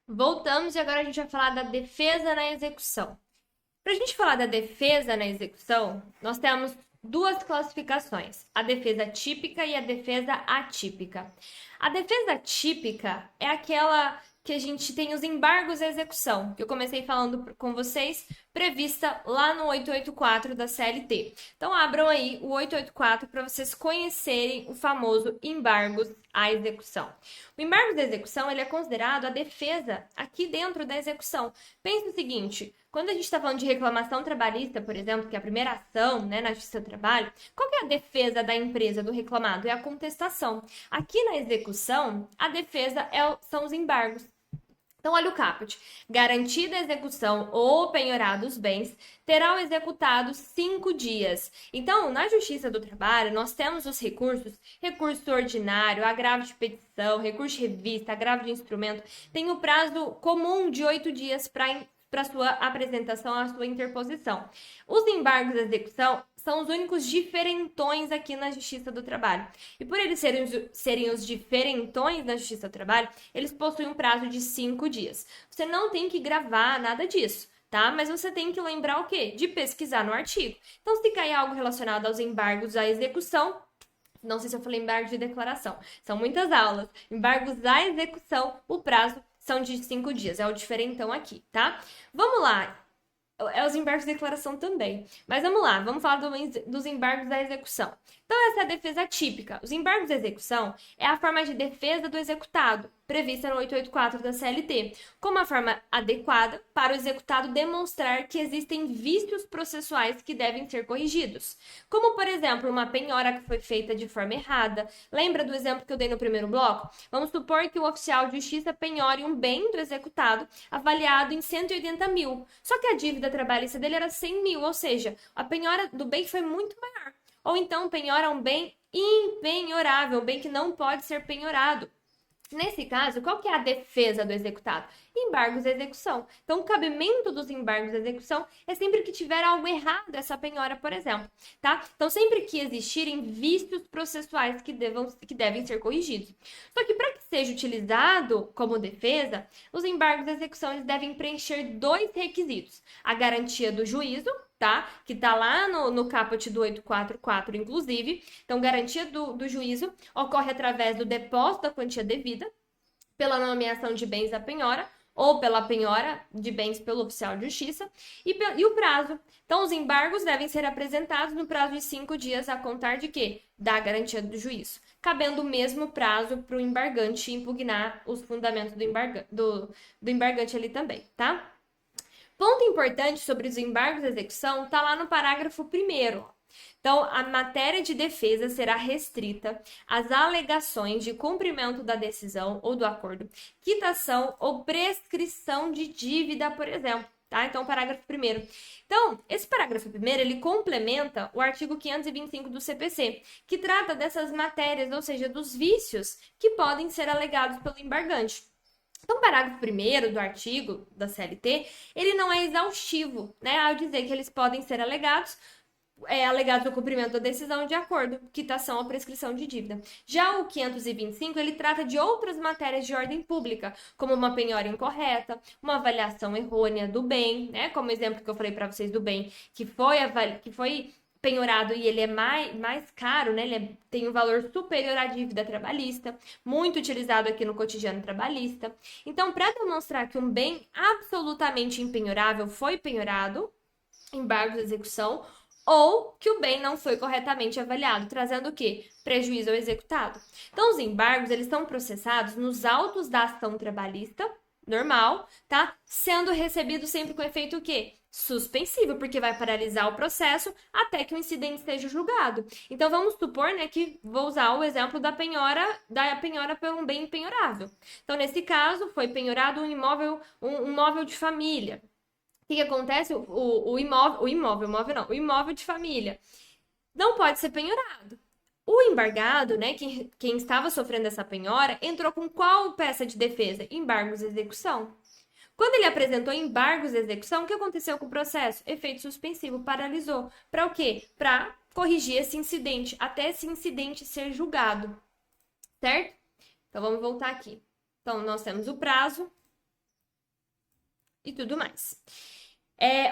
Voltamos e agora a gente vai falar da defesa na execução. Para a gente falar da defesa na execução, nós temos duas classificações: a defesa típica e a defesa atípica. A defesa típica é aquela que a gente tem os embargos à execução, que eu comecei falando com vocês, prevista lá no 884 da CLT. Então abram aí o 884 para vocês conhecerem o famoso embargos à execução. O embargo da execução ele é considerado a defesa aqui dentro da execução. Pense o seguinte: quando a gente está falando de reclamação trabalhista, por exemplo, que é a primeira ação, né, na Justiça do Trabalho, qual que é a defesa da empresa, do reclamado? É a contestação. Aqui na execução, a defesa são os embargos. Então, olha o caput. Garantida a execução ou penhorado os bens, terá o executado 5 dias. Então, na Justiça do Trabalho, nós temos os recursos: recurso ordinário, agravo de petição, recurso de revista, agravo de instrumento. Tem o prazo comum de 8 dias para sua apresentação, a sua interposição. Os embargos de execução são os únicos diferentões aqui na Justiça do Trabalho. E por eles serem os diferentões na Justiça do Trabalho, eles possuem um prazo de 5 dias. Você não tem que gravar nada disso, tá? Mas você tem que lembrar o quê? De pesquisar no artigo. Então, se cair algo relacionado aos embargos à execução, não sei se eu falei embargo de declaração, são muitas aulas. Embargos à execução, o prazo são de 5 dias, é o diferentão aqui, tá? Vamos lá. É os embargos de declaração também. Mas vamos lá, vamos falar dos embargos da execução. Então, essa é a defesa típica. Os embargos de execução é a forma de defesa do executado, prevista no 884 da CLT, como a forma adequada para o executado demonstrar que existem vícios processuais que devem ser corrigidos. Como, por exemplo, uma penhora que foi feita de forma errada. Lembra do exemplo que eu dei no primeiro bloco? Vamos supor que o oficial de justiça penhore um bem do executado avaliado em 180 mil. Só que a dívida trabalhista dele era 100 mil, ou seja, a penhora do bem foi muito maior. Ou então penhora um bem impenhorável, um bem que não pode ser penhorado. Nesse caso, qual que é a defesa do executado? Embargos de execução. Então, o cabimento dos embargos de execução é sempre que tiver algo errado essa penhora, por exemplo, tá? Então, sempre que existirem vícios processuais que devem ser corrigidos. Só que para que seja utilizado como defesa, os embargos de execução eles devem preencher dois requisitos: a garantia do juízo, tá? Que tá lá no caput do 844, inclusive. Então, garantia do juízo ocorre através do depósito da quantia devida, pela nomeação de bens à penhora, ou pela penhora de bens pelo oficial de justiça, e o prazo. Então, os embargos devem ser apresentados no prazo de 5 dias a contar de quê? Da garantia do juízo, cabendo o mesmo prazo para o embargante impugnar os fundamentos do embargante ali também, tá? Ponto importante sobre os embargos de execução está lá no parágrafo 1º. Então, a matéria de defesa será restrita às alegações de cumprimento da decisão ou do acordo, quitação ou prescrição de dívida, por exemplo. Tá? Então, parágrafo 1º. Então, esse parágrafo 1º, ele complementa o artigo 525 do CPC, que trata dessas matérias, ou seja, dos vícios que podem ser alegados pelo embargante. Então, o parágrafo 1º do artigo da CLT, ele não é exaustivo, né, ao dizer que eles podem ser alegados o cumprimento da decisão de acordo, quitação ou prescrição de dívida. Já o 525, ele trata de outras matérias de ordem pública, como uma penhora incorreta, uma avaliação errônea do bem, né, como o exemplo que eu falei para vocês do bem, que foi penhorado e ele é mais caro, né? Ele tem um valor superior à dívida trabalhista, muito utilizado aqui no cotidiano trabalhista. Então, para demonstrar que um bem absolutamente impenhorável foi penhorado, embargo de execução, ou que o bem não foi corretamente avaliado, trazendo o quê? Prejuízo ao executado. Então, os embargos, eles são processados nos autos da ação trabalhista, normal, tá? Sendo recebido sempre com efeito o quê? Suspensivo, porque vai paralisar o processo até que o incidente seja julgado. Então, vamos supor, né, que vou usar o exemplo da penhora por um bem penhorável. Então, nesse caso, foi penhorado um móvel de família. O que acontece? O imóvel de família não pode ser penhorado. O embargado, né, quem estava sofrendo essa penhora, entrou com qual peça de defesa? Embargos de execução. Quando ele apresentou embargos de execução, o que aconteceu com o processo? Efeito suspensivo, paralisou. Para o quê? Para corrigir esse incidente, até esse incidente ser julgado, certo? Então, vamos voltar aqui. Então, nós temos o prazo, e tudo mais.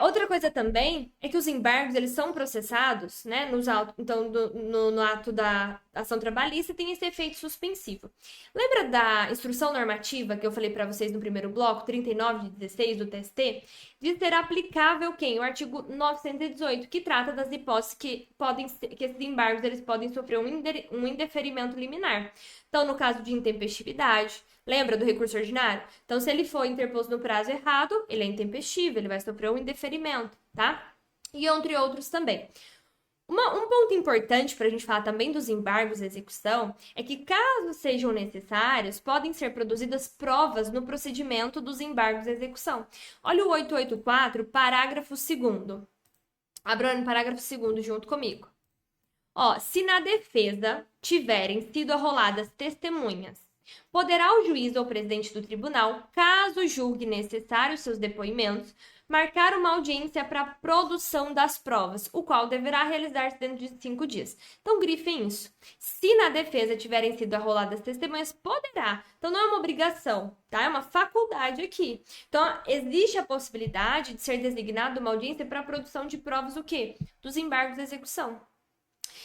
Outra coisa também é que os embargos, eles são processados, né, então, no ato da ação trabalhista, tem esse efeito suspensivo. Lembra da instrução normativa que eu falei para vocês no primeiro bloco, 39 de 16 do TST? De ser aplicável quem? O artigo 918, que trata das hipóteses que esses embargos eles podem sofrer um indeferimento liminar. Então, no caso de intempestividade, lembra do recurso ordinário? Então, se ele for interposto no prazo errado, ele é intempestivo, ele vai sofrer um indeferimento, tá? E entre outros também. Um ponto importante para a gente falar também dos embargos de execução é que, caso sejam necessários, podem ser produzidas provas no procedimento dos embargos de execução. Olha o 884, parágrafo 2º. Abra no parágrafo 2º junto comigo. Se na defesa tiverem sido arroladas testemunhas, poderá o juiz ou presidente do tribunal, caso julgue necessários seus depoimentos, marcar uma audiência para a produção das provas, o qual deverá realizar-se dentro de 5 dias. Então, grifem isso. Se na defesa tiverem sido arroladas testemunhas, poderá. Então, não é uma obrigação, tá? É uma faculdade aqui. Então, existe a possibilidade de ser designada uma audiência para a produção de provas, o quê? Dos embargos de execução.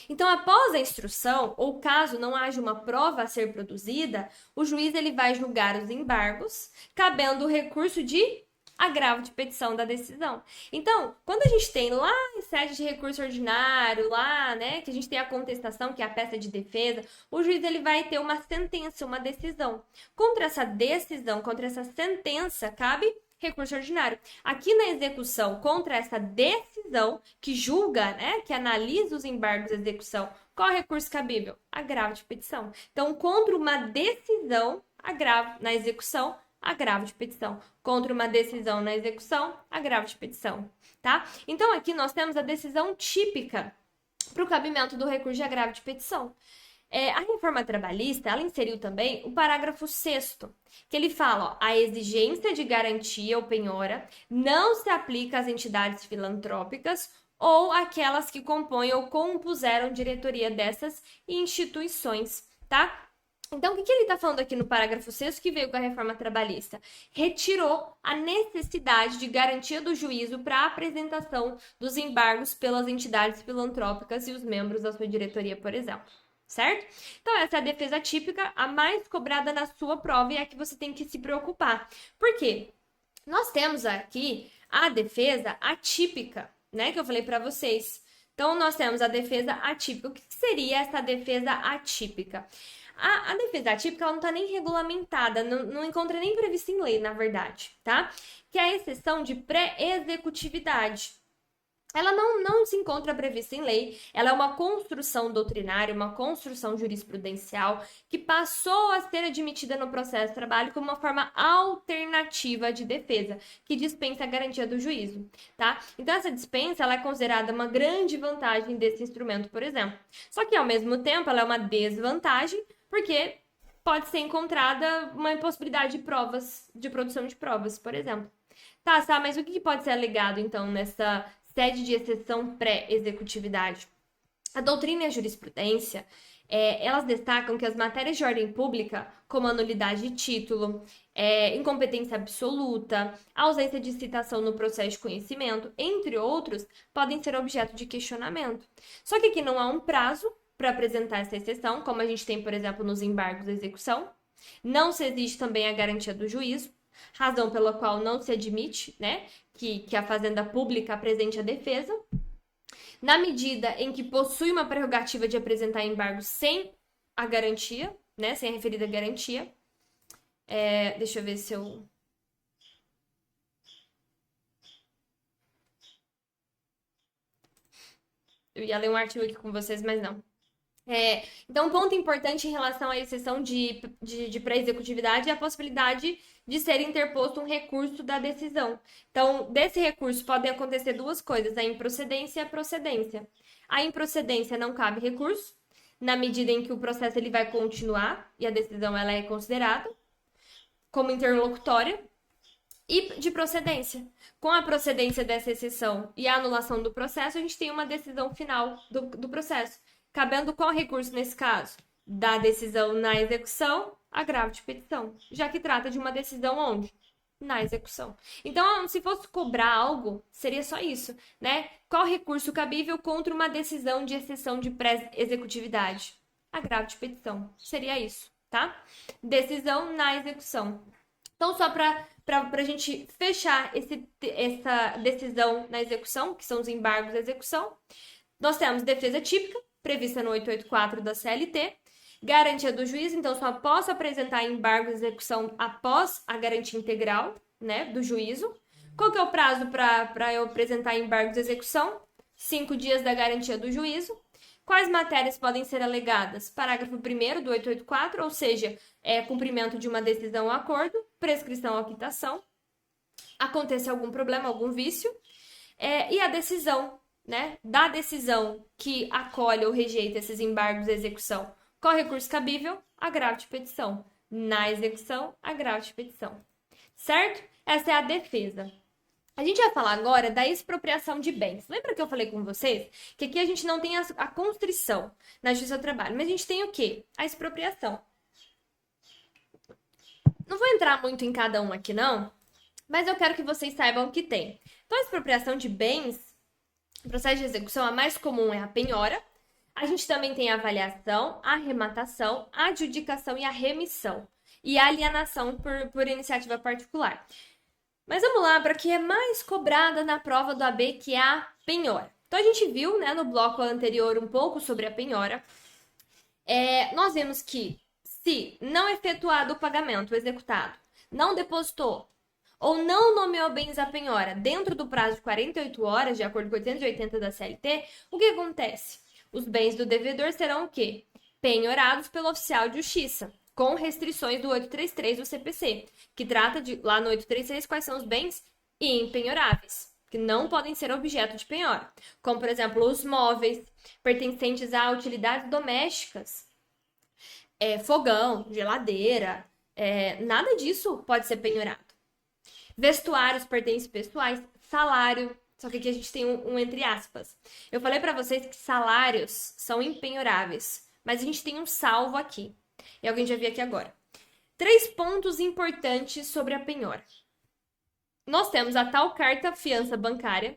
Então, após a instrução, ou caso não haja uma prova a ser produzida, o juiz ele vai julgar os embargos, cabendo o recurso de agravo de petição da decisão. Então, quando a gente tem lá em sede de recurso ordinário, lá, né, que a gente tem a contestação, que é a peça de defesa, o juiz ele vai ter uma sentença, uma decisão. Contra essa decisão, contra essa sentença, cabe recurso ordinário. Aqui na execução, contra essa decisão que julga, né, que analisa os embargos de execução, qual é o recurso cabível? Agravo de petição. Então, contra uma decisão, agravo na execução, agravo de petição. Contra uma decisão na execução, agravo de petição, tá? Então, aqui nós temos a decisão típica para o cabimento do recurso de agravo de petição. A reforma trabalhista, ela inseriu também o parágrafo 6º, que ele fala, a exigência de garantia ou penhora não se aplica às entidades filantrópicas ou àquelas que compõem ou compuseram diretoria dessas instituições, tá? Então, o que ele está falando aqui no parágrafo 6º que veio com a reforma trabalhista? Retirou a necessidade de garantia do juízo para a apresentação dos embargos pelas entidades filantrópicas e os membros da sua diretoria, por exemplo. Certo? Então, essa é a defesa típica, a mais cobrada na sua prova e é a que você tem que se preocupar. Por quê? Nós temos aqui a defesa atípica, né? Que eu falei para vocês. Então, nós temos a defesa atípica. O que seria essa defesa atípica? A defesa atípica ela não está nem regulamentada, não encontra nem prevista em lei, na verdade, tá? Que é a exceção de pré-executividade. Ela não se encontra prevista em lei, ela é uma construção doutrinária, uma construção jurisprudencial que passou a ser admitida no processo de trabalho como uma forma alternativa de defesa, que dispensa a garantia do juízo, tá? Então, essa dispensa ela é considerada uma grande vantagem desse instrumento, por exemplo. Só que, ao mesmo tempo, ela é uma desvantagem, porque pode ser encontrada uma impossibilidade de provas, de produção de provas, por exemplo. Tá, mas o que pode ser alegado, então, nessa sede de exceção pré-executividade? A doutrina e a jurisprudência, elas destacam que as matérias de ordem pública, como a nulidade de título, incompetência absoluta, ausência de citação no processo de conhecimento, entre outros, podem ser objeto de questionamento. Só que aqui não há um prazo para apresentar essa exceção, como a gente tem, por exemplo, nos embargos de execução. Não se exige também a garantia do juízo, razão pela qual não se admite, né, que a fazenda pública apresente a defesa. Na medida em que possui uma prerrogativa de apresentar embargo sem a garantia, né, sem a referida garantia. Deixa eu ver se eu... Eu ia ler um artigo aqui com vocês, mas não. Então, um ponto importante em relação à exceção de pré-executividade é a possibilidade de ser interposto um recurso da decisão. Então, desse recurso podem acontecer duas coisas, a improcedência e a procedência. A improcedência não cabe recurso, na medida em que o processo ele vai continuar e a decisão ela é considerada como interlocutória. E de procedência. Com a procedência dessa exceção e a anulação do processo, a gente tem uma decisão final do processo. Cabendo qual recurso nesse caso? Da decisão na execução, agravo de petição, já que trata de uma decisão onde? na execução. Então, se fosse cobrar algo, seria só isso, né? Qual recurso cabível contra uma decisão de exceção de pré-executividade? Agravo de petição. Seria isso, tá? Decisão na execução. Então, só para a gente fechar essa decisão na execução, que são os embargos da execução, nós temos defesa típica, prevista no 884 da CLT, garantia do juiz, então só posso apresentar embargo de execução após a garantia integral, né, do juízo. Qual que é o prazo para eu apresentar embargo de execução? 5 dias da garantia do juízo. Quais matérias podem ser alegadas? Parágrafo 1º do 884, ou seja, cumprimento de uma decisão ou acordo, prescrição ou quitação, acontece algum problema, algum vício, e a decisão, né, da decisão que acolhe ou rejeita esses embargos de execução. Qual recurso cabível? Agravo de petição. Na execução, agravo de petição. Certo? Essa é a defesa. A gente vai falar agora da expropriação de bens. Lembra que eu falei com vocês que aqui a gente não tem a constrição na Justiça do Trabalho, mas a gente tem o quê? A expropriação. Não vou entrar muito em cada um aqui, não, mas eu quero que vocês saibam o que tem. Então, a expropriação de bens, o processo de execução, a mais comum é a penhora. A gente também tem a avaliação, a arrematação, a adjudicação e a remissão. E a alienação por iniciativa particular. Mas vamos lá para a que é mais cobrada na prova do AB, que é a penhora. Então, a gente viu, né, no bloco anterior um pouco sobre a penhora. Nós vimos que se não efetuado o pagamento executado, não depositou ou não nomeou bens à penhora dentro do prazo de 48 horas, de acordo com 880 da CLT, o que acontece? Os bens do devedor serão o quê? Penhorados pelo oficial de justiça, com restrições do 833 do CPC, que trata de, lá no 833, quais são os bens impenhoráveis, que não podem ser objeto de penhora, como, por exemplo, os móveis pertencentes a utilidades domésticas, fogão, geladeira, nada disso pode ser penhorado. Vestuários, pertences pessoais, salário. Só que aqui a gente tem um entre aspas. Eu falei para vocês que salários são impenhoráveis, mas a gente tem um salvo aqui. É o que a gente vai ver aqui agora. 3 pontos importantes sobre a penhora. Nós temos a tal carta fiança bancária,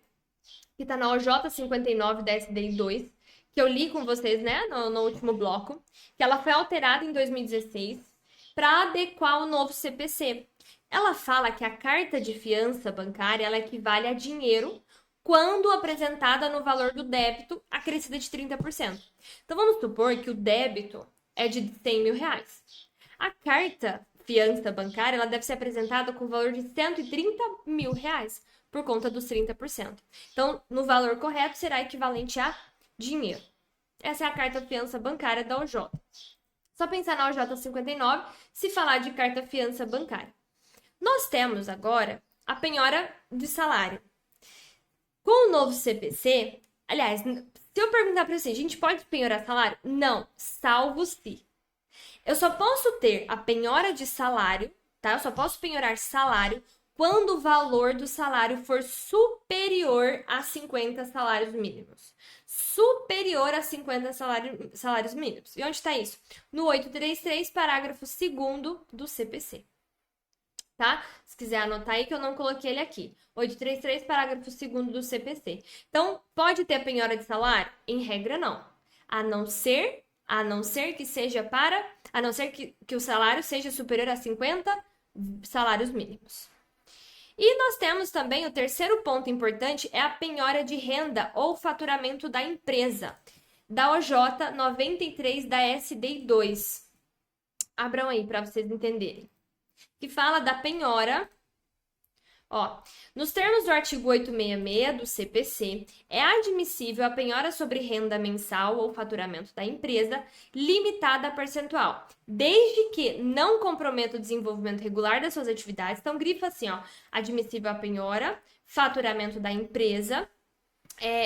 que está na OJ 59 da SDI 2, que eu li com vocês, né, no último bloco, que ela foi alterada em 2016 para adequar o novo CPC. Ela fala que a carta de fiança bancária ela equivale a dinheiro quando apresentada no valor do débito acrescida de 30%. Então, vamos supor que o débito é de 100 mil reais. A carta fiança bancária ela deve ser apresentada com o valor de 130 mil reais, por conta dos 30%. Então, no valor correto, será equivalente a dinheiro. Essa é a carta fiança bancária da OJ. Só pensar na OJ 59 se falar de carta fiança bancária. Nós temos agora a penhora de salário. Com o novo CPC, aliás, se eu perguntar para você, a gente pode penhorar salário? Não, salvo se. Eu só posso ter a penhora de salário, tá? Eu só posso penhorar salário quando o valor do salário for superior a 50 salários mínimos. Superior a 50 salários mínimos. E onde está isso? No 833, parágrafo 2º do CPC. Tá? Se quiser anotar aí que eu não coloquei ele aqui. 833, parágrafo 2º do CPC. Então, pode ter penhora de salário? Em regra, não. A não ser que seja a não ser que o salário seja superior a 50 salários mínimos. E nós temos também o terceiro ponto importante, é a penhora de renda ou faturamento da empresa, da OJ 93 da SDI 2. Abram aí para vocês entenderem. Que fala da penhora. Nos termos do artigo 866 do CPC, é admissível a penhora sobre renda mensal ou faturamento da empresa, limitada a percentual, desde que não comprometa o desenvolvimento regular das suas atividades. Então, grifa assim, admissível a penhora, faturamento da empresa,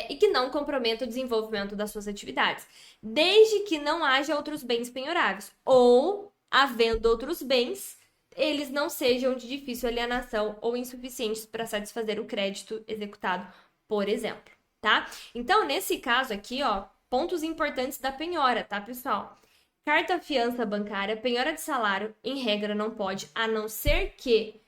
e que não comprometa o desenvolvimento das suas atividades, desde que não haja outros bens penhoráveis, ou, havendo outros bens, eles não sejam de difícil alienação ou insuficientes para satisfazer o crédito executado, por exemplo, tá? Então, nesse caso aqui, pontos importantes da penhora, tá, pessoal? Carta fiança bancária, penhora de salário, em regra não pode, a não ser que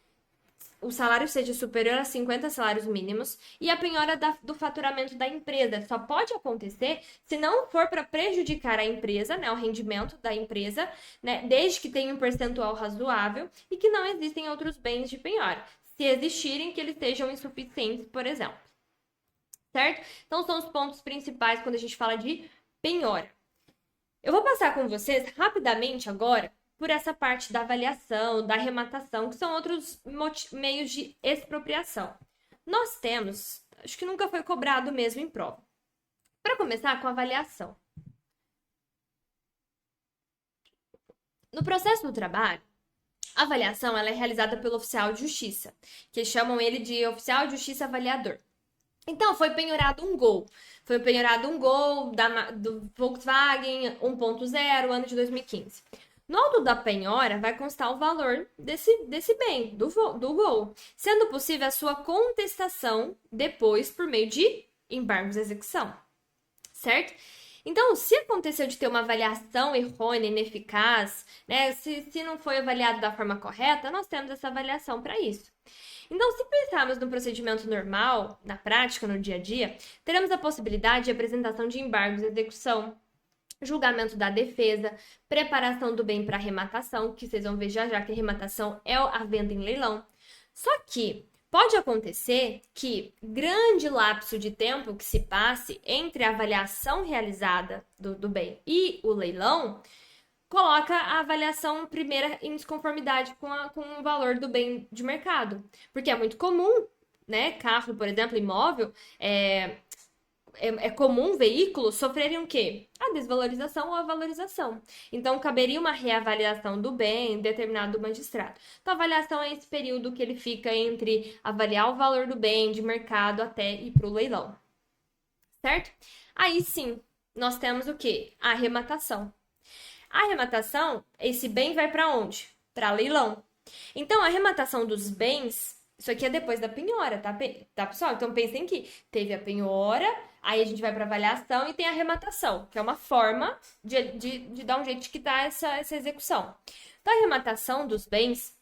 o salário seja superior a 50 salários mínimos e a penhora do faturamento da empresa. Só pode acontecer se não for para prejudicar a empresa, né, o rendimento da empresa, né, desde que tenha um percentual razoável e que não existem outros bens de penhora. Se existirem, que eles sejam insuficientes, por exemplo. Certo? Então, são os pontos principais quando a gente fala de penhora. Eu vou passar com vocês rapidamente agora por essa parte da avaliação, da arrematação, que são outros meios de expropriação. Nós temos, acho que nunca foi cobrado mesmo em prova. Para começar com a avaliação. No processo do trabalho, a avaliação ela é realizada pelo oficial de justiça, que chamam ele de oficial de justiça avaliador. Então, foi penhorado um Gol. Foi penhorado um Gol do Volkswagen 1.0, ano de 2015. No auto da penhora vai constar o valor desse bem, do Gol, sendo possível a sua contestação depois por meio de embargos de execução, certo? Então, se aconteceu de ter uma avaliação errônea, ineficaz, né, se não foi avaliado da forma correta, nós temos essa avaliação para isso. Então, se pensarmos no procedimento normal, na prática, no dia a dia, teremos a possibilidade de apresentação de embargos de execução, julgamento da defesa, preparação do bem para arrematação, que vocês vão ver já que a arrematação é a venda em leilão. Só que pode acontecer que grande lapso de tempo que se passe entre a avaliação realizada do bem e o leilão coloca a avaliação primeira em desconformidade com o valor do bem de mercado. Porque é muito comum, né? Carro, por exemplo, imóvel, é comum veículos sofrerem o quê? A desvalorização ou a valorização. Então, caberia uma reavaliação do bem em determinado magistrado. Então, a avaliação é esse período que ele fica entre avaliar o valor do bem de mercado até ir para o leilão. Certo? Aí sim, nós temos o quê? A arrematação. A arrematação, esse bem vai para onde? Para leilão. Então, a arrematação dos bens, isso aqui é depois da penhora, tá, pessoal? Então, pensem que teve a penhora, aí a gente vai para avaliação e tem a arrematação, que é uma forma de dar um jeito de quitar essa execução. Então, a arrematação dos bens,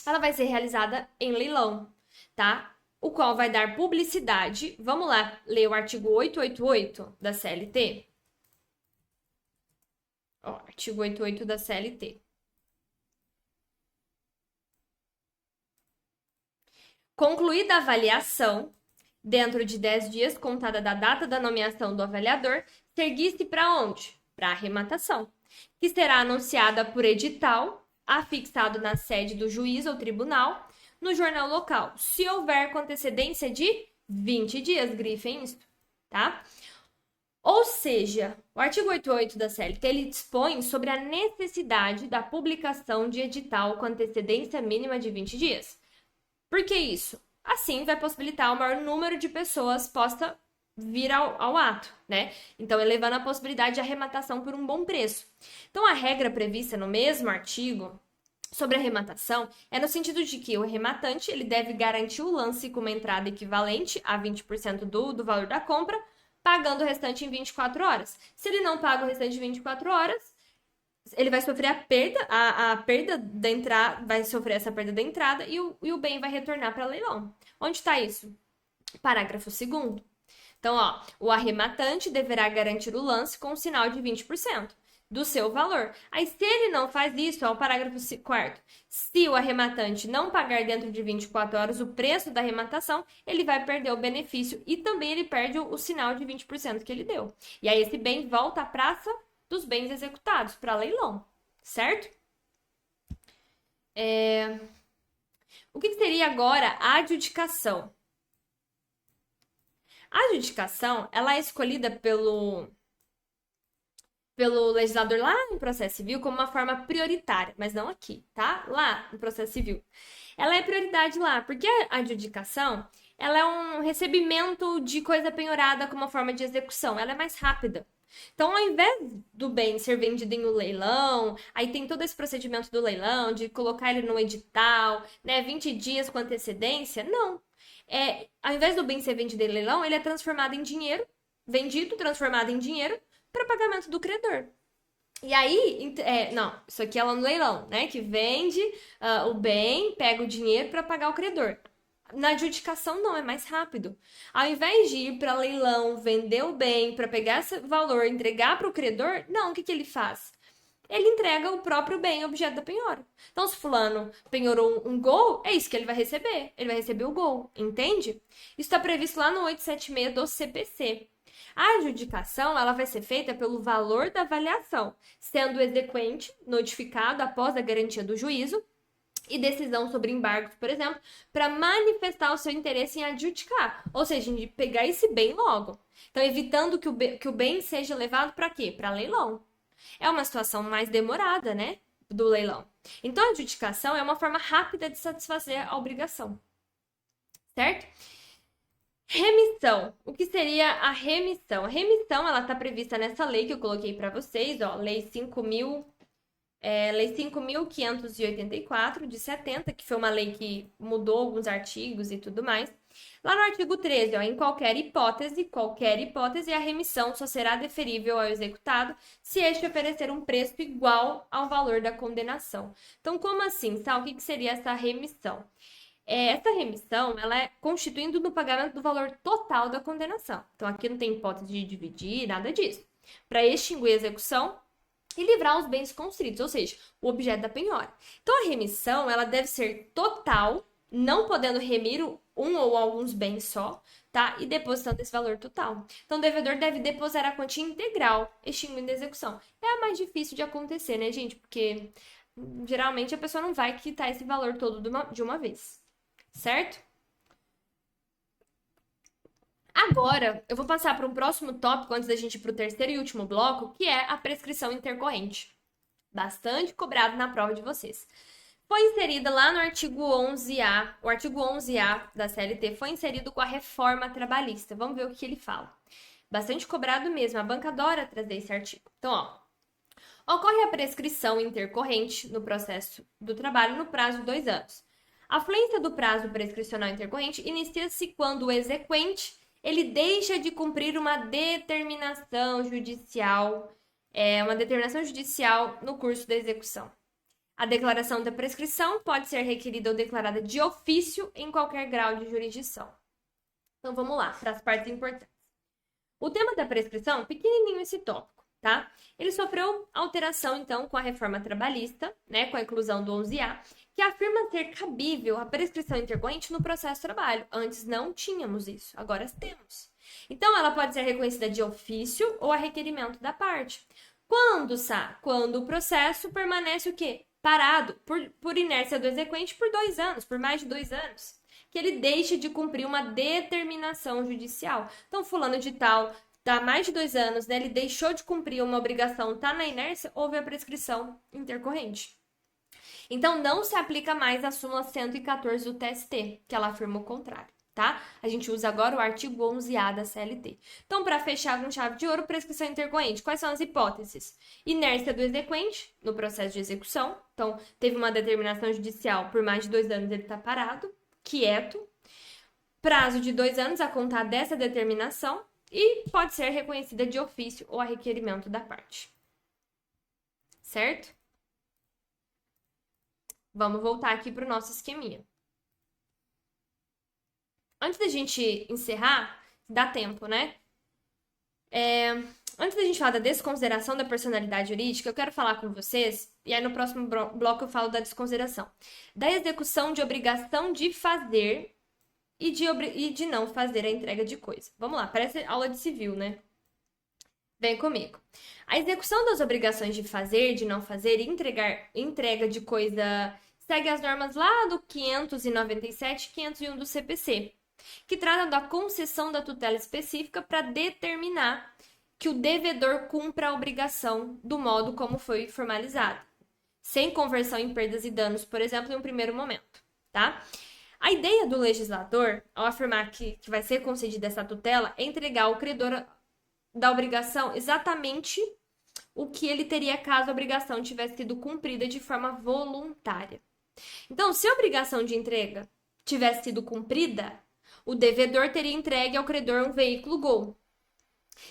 ela vai ser realizada em leilão, tá? O qual vai dar publicidade. Vamos lá ler o artigo 888 da CLT? Ó, artigo 88 da CLT. Concluída a avaliação, dentro de 10 dias, contada da data da nomeação do avaliador, seguir-se para onde? Para a arrematação, que será anunciada por edital, afixado na sede do juiz ou tribunal, no jornal local, se houver com antecedência de 20 dias, grifem isso, tá? Ou seja, o artigo 88 da CLT, ele dispõe sobre a necessidade da publicação de edital com antecedência mínima de 20 dias. Por que isso? Assim, vai possibilitar o maior número de pessoas possa vir ao ato, né? Então, elevando a possibilidade de arrematação por um bom preço. Então, a regra prevista no mesmo artigo sobre arrematação é no sentido de que o arrematante ele deve garantir o lance com uma entrada equivalente a 20% do valor da compra, pagando o restante em 24 horas. Se ele não paga o restante em 24 horas, ele vai sofrer a perda da entrada, vai sofrer essa perda da entrada e o bem vai retornar para leilão. Onde está isso? Parágrafo 2º. Então, ó, o arrematante deverá garantir o lance com um sinal de 20% do seu valor. Aí, se ele não faz isso, é o parágrafo 4º. Se o arrematante não pagar dentro de 24 horas o preço da arrematação, ele vai perder o benefício e também ele perde o sinal de 20% que ele deu. E aí, esse bem volta à praça dos bens executados para leilão, certo? O que seria agora a adjudicação? A adjudicação, ela é escolhida pelo legislador lá no processo civil como uma forma prioritária, mas não aqui, tá? Lá no processo civil. Ela é prioridade lá, porque a adjudicação, ela é um recebimento de coisa penhorada como uma forma de execução, ela é mais rápida. Então, ao invés do bem ser vendido em um leilão, aí tem todo esse procedimento do leilão, de colocar ele no edital, né, 20 dias com antecedência, não. Ao invés do bem ser vendido em leilão, ele é transformado em dinheiro, vendido, transformado em dinheiro, para pagamento do credor. E aí, não, isso aqui é lá no leilão, né? Que vende o bem, pega o dinheiro para pagar o credor. Na adjudicação, não, é mais rápido. Ao invés de ir para leilão, vender o bem, para pegar esse valor, entregar para o credor, não, o que ele faz? Ele entrega o próprio bem, objeto da penhora. Então, se fulano penhorou um gol, é isso que ele vai receber. Ele vai receber o gol, entende? Isso está previsto lá no 876 do CPC. A adjudicação ela vai ser feita pelo valor da avaliação, sendo o exequente notificado após a garantia do juízo e decisão sobre embargos, por exemplo, para manifestar o seu interesse em adjudicar, ou seja, de pegar esse bem logo. Então, evitando que o bem seja levado para quê? Para leilão. É uma situação mais demorada, né? Do leilão. Então, a adjudicação é uma forma rápida de satisfazer a obrigação. Certo? Remissão. O que seria a remissão? A remissão, ela está prevista nessa lei que eu coloquei para vocês, ó, Lei 5.584 de 70, que foi uma lei que mudou alguns artigos e tudo mais. Lá no artigo 13, ó, em qualquer hipótese, a remissão só será deferível ao executado se este oferecer um preço igual ao valor da condenação. Então, como assim, Sal? O que seria essa remissão? Essa remissão, ela é constituindo no pagamento do valor total da condenação. Então, aqui não tem hipótese de dividir, nada disso. Para extinguir a execução e livrar os bens constritos, ou seja, o objeto da penhora. Então, a remissão, ela deve ser total, não podendo remir um ou alguns bens só, tá? E depositando esse valor total. Então, o devedor deve depositar a quantia integral, extinguindo a execução. É a mais difícil de acontecer, né, gente? Porque geralmente a pessoa não vai quitar esse valor todo de uma vez. Certo? Agora, eu vou passar para um próximo tópico antes da gente ir para o terceiro e último bloco, que é a prescrição intercorrente. Bastante cobrado na prova de vocês. Foi inserida lá no artigo 11A. O artigo 11A da CLT foi inserido com a reforma trabalhista. Vamos ver o que ele fala. Bastante cobrado mesmo. A banca adora trazer esse artigo. Então, ó. Ocorre a prescrição intercorrente no processo do trabalho no prazo de 2 anos. A fluência do prazo prescricional intercorrente inicia-se quando o exequente ele deixa de cumprir uma determinação judicial no curso da execução. A declaração da prescrição pode ser requerida ou declarada de ofício em qualquer grau de jurisdição. Então vamos lá, para as partes importantes. O tema da prescrição, pequenininho esse tópico, tá? Ele sofreu alteração, então, com a reforma trabalhista, né, com a inclusão do 11A, que afirma ter cabível a prescrição intercorrente no processo de trabalho. Antes não tínhamos isso, agora temos. Então, ela pode ser reconhecida de ofício ou a requerimento da parte. Quando, Quando o processo permanece o quê? Parado, por inércia do exequente, por 2 anos, por mais de 2 anos. Que ele deixe de cumprir uma determinação judicial. Então, fulano de tal, tá mais de 2 anos, né? Ele deixou de cumprir uma obrigação, tá na inércia, houve a prescrição intercorrente. Então, não se aplica mais a súmula 114 do TST, que ela afirma o contrário, tá? A gente usa agora o artigo 11A da CLT. Então, para fechar com chave de ouro, prescrição intercorrente. Quais são as hipóteses? Inércia do exequente no processo de execução. Então, teve uma determinação judicial por mais de 2 anos, ele está parado, quieto. Prazo de 2 anos a contar dessa determinação e pode ser reconhecida de ofício ou a requerimento da parte. Certo? Vamos voltar aqui para o nosso esqueminha. Antes da gente encerrar, dá tempo, né? Antes da gente falar da desconsideração da personalidade jurídica, eu quero falar com vocês, e aí no próximo bloco eu falo da desconsideração, da execução de obrigação de fazer e de não fazer a entrega de coisa. Vamos lá, parece aula de civil, né? Vem comigo. A execução das obrigações de fazer, de não fazer e entrega de coisa segue as normas lá do 597 e 501 do CPC, que trata da concessão da tutela específica para determinar que o devedor cumpra a obrigação do modo como foi formalizado, sem conversão em perdas e danos, por exemplo, em um primeiro momento, tá? A ideia do legislador, ao afirmar que vai ser concedida essa tutela, é entregar ao credor da obrigação exatamente o que ele teria caso a obrigação tivesse sido cumprida de forma voluntária. Então, se a obrigação de entrega tivesse sido cumprida, o devedor teria entregue ao credor um veículo Gol.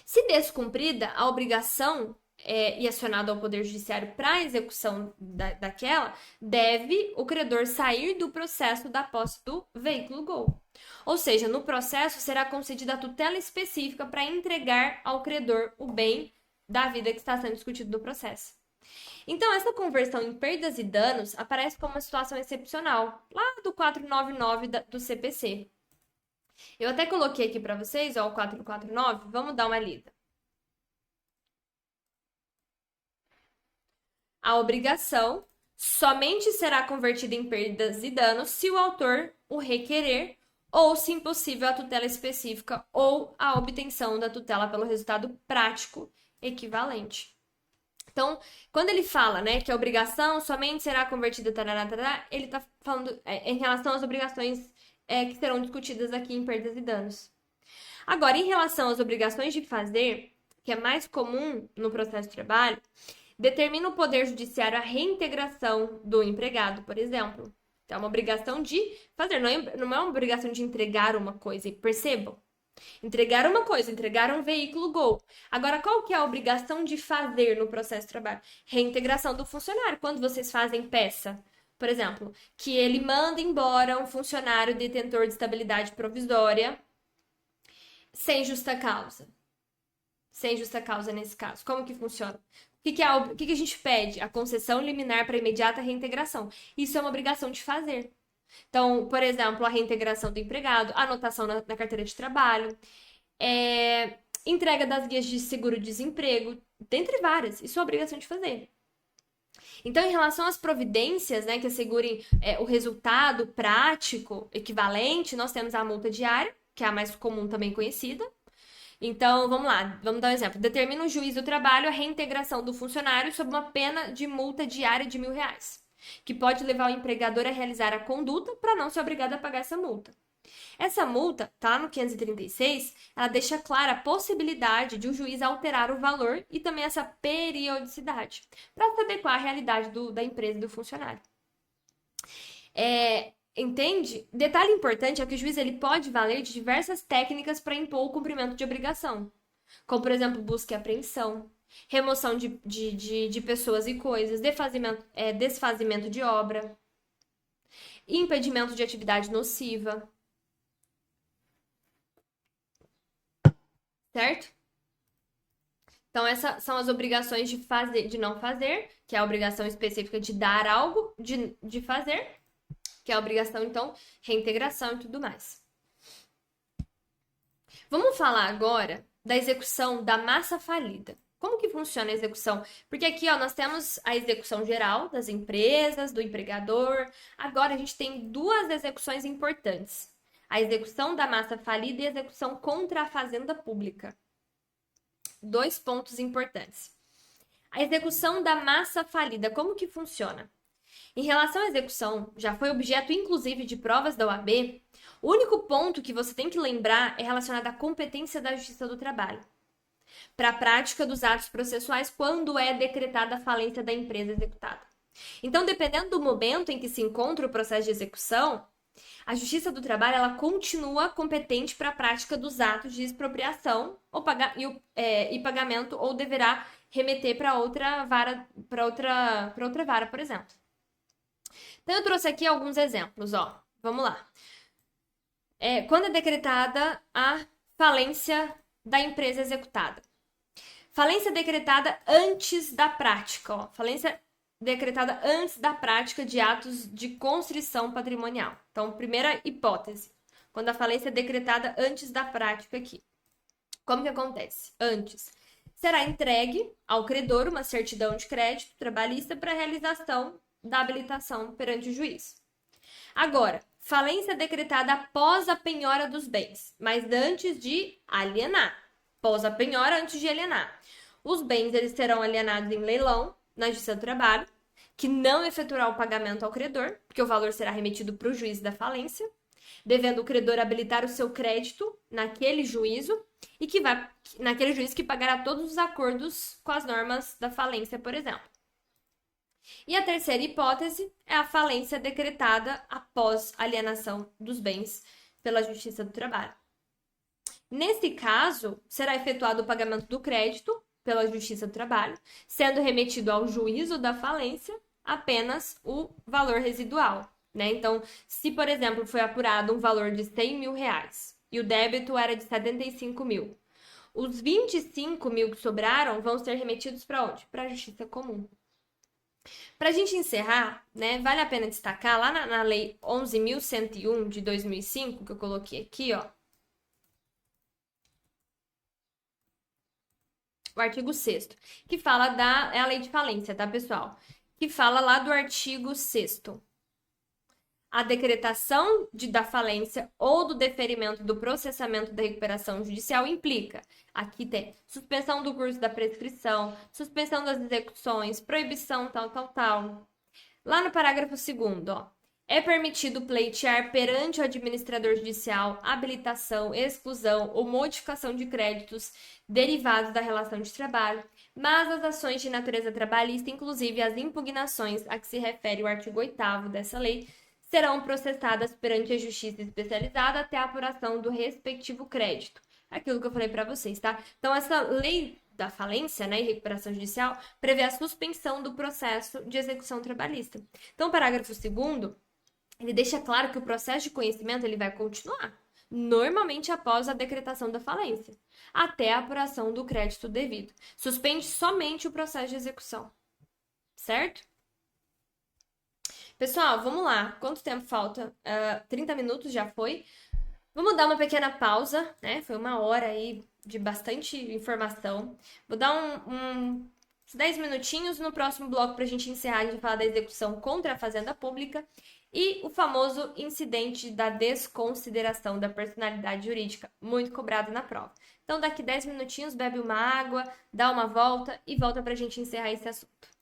Se descumprida, a obrigação e acionado ao Poder Judiciário para a execução daquela, deve o credor sair do processo da posse do veículo Gol. Ou seja, no processo será concedida a tutela específica para entregar ao credor o bem da vida que está sendo discutido no processo. Então, essa conversão em perdas e danos aparece como uma situação excepcional, lá do 499 do CPC. Eu até coloquei aqui para vocês, ó, o 449, vamos dar uma lida. A obrigação somente será convertida em perdas e danos se o autor o requerer ou, se impossível, a tutela específica ou a obtenção da tutela pelo resultado prático equivalente. Então, quando ele fala, né, que a obrigação somente será convertida, ele está falando em relação às obrigações que serão discutidas aqui em perdas e danos. Agora, em relação às obrigações de fazer, que é mais comum no processo de trabalho, determina o Poder Judiciário a reintegração do empregado, por exemplo. Então, é uma obrigação de fazer, não é uma obrigação de entregar uma coisa. Percebam? Entregar uma coisa, entregar um veículo Gol. Agora, qual que é a obrigação de fazer no processo de trabalho? Reintegração do funcionário. Quando vocês fazem peça, por exemplo, que ele manda embora um funcionário detentor de estabilidade provisória sem justa causa. Sem justa causa nesse caso. Como que funciona? O que a gente pede? A concessão liminar para imediata reintegração. Isso é uma obrigação de fazer. Então, por exemplo, a reintegração do empregado, anotação na carteira de trabalho, entrega das guias de seguro-desemprego, dentre várias. Isso é obrigação de fazer. Então, em relação às providências, né, que assegurem o resultado prático equivalente, nós temos a multa diária, que é a mais comum também conhecida. Então, vamos lá, vamos dar um exemplo. Determina o juiz do trabalho a reintegração do funcionário sob uma pena de multa diária de R$1.000, que pode levar o empregador a realizar a conduta para não ser obrigado a pagar essa multa. Essa multa, tá lá no 536, ela deixa clara a possibilidade de o juiz alterar o valor e também essa periodicidade, para se adequar à realidade da empresa e do funcionário. Entende? Detalhe importante é que o juiz ele pode valer de diversas técnicas para impor o cumprimento de obrigação, como, por exemplo, busca e apreensão, remoção de pessoas e coisas, desfazimento de obra, impedimento de atividade nociva. Certo? Então, essas são as obrigações de fazer, de não fazer, que é a obrigação específica de dar algo, de fazer, que é a obrigação, então, reintegração e tudo mais. Vamos falar agora da execução da massa falida. Como que funciona a execução? Porque aqui, ó, nós temos a execução geral das empresas, do empregador. Agora, a gente tem duas execuções importantes. A execução da massa falida e a execução contra a fazenda pública. Dois pontos importantes. A execução da massa falida, como que funciona? Em relação à execução, já foi objeto inclusive de provas da OAB, o único ponto que você tem que lembrar é relacionado à competência da Justiça do Trabalho para a prática dos atos processuais quando é decretada a falência da empresa executada. Então, dependendo do momento em que se encontra o processo de execução, a Justiça do Trabalho ela continua competente para a prática dos atos de expropriação e pagamento ou deverá remeter para outra vara, por exemplo. Então, eu trouxe aqui alguns exemplos, ó. Vamos lá. Quando é decretada a falência da empresa executada? Falência decretada antes da prática, ó. Falência decretada antes da prática de atos de constrição patrimonial. Então, primeira hipótese, quando a falência é decretada antes da prática aqui. Como que acontece? Antes, será entregue ao credor uma certidão de crédito trabalhista para realização da habilitação perante o juiz. Agora, falência decretada após a penhora dos bens, mas antes de alienar. Após a penhora, antes de alienar. Os bens eles serão alienados em leilão na Justiça do Trabalho, que não efetuará o pagamento ao credor, porque o valor será remetido para o juiz da falência, devendo o credor habilitar o seu crédito naquele juízo e naquele juiz que pagará todos os acordos com as normas da falência, por exemplo. E a terceira hipótese é a falência decretada após alienação dos bens pela Justiça do Trabalho. Nesse caso, será efetuado o pagamento do crédito pela Justiça do Trabalho, sendo remetido ao juízo da falência apenas o valor residual, né? Então, se, por exemplo, foi apurado um valor de 100 mil reais e o débito era de 75 mil, os 25 mil que sobraram vão ser remetidos para onde? Para a Justiça Comum. Para a gente encerrar, né, vale a pena destacar lá na Lei 11.101 de 2005, que eu coloquei aqui, ó, o artigo 6º, que fala é a lei de falência, tá, pessoal? Que fala lá do artigo 6º. A decretação da falência ou do deferimento do processamento da recuperação judicial implica, aqui tem, suspensão do curso da prescrição, suspensão das execuções, proibição, tal. Lá no parágrafo 2º, ó, é permitido pleitear perante o administrador judicial habilitação, exclusão ou modificação de créditos derivados da relação de trabalho, mas as ações de natureza trabalhista, inclusive as impugnações a que se refere o artigo 8º dessa lei, serão processadas perante a justiça especializada até a apuração do respectivo crédito. Aquilo que eu falei para vocês, tá? Então, essa lei da falência, né, e recuperação judicial, prevê a suspensão do processo de execução trabalhista. Então, o parágrafo 2º, ele deixa claro que o processo de conhecimento ele vai continuar, normalmente após a decretação da falência, até a apuração do crédito devido. Suspende somente o processo de execução, certo? Pessoal, vamos lá. Quanto tempo falta? 30 minutos já foi. Vamos dar uma pequena pausa, né? Foi uma hora aí de bastante informação. Vou dar uns 10 minutinhos no próximo bloco para a gente encerrar. A gente falar da execução contra a Fazenda Pública e o famoso incidente da desconsideração da personalidade jurídica, muito cobrado na prova. Então, daqui 10 minutinhos, bebe uma água, dá uma volta e volta para a gente encerrar esse assunto.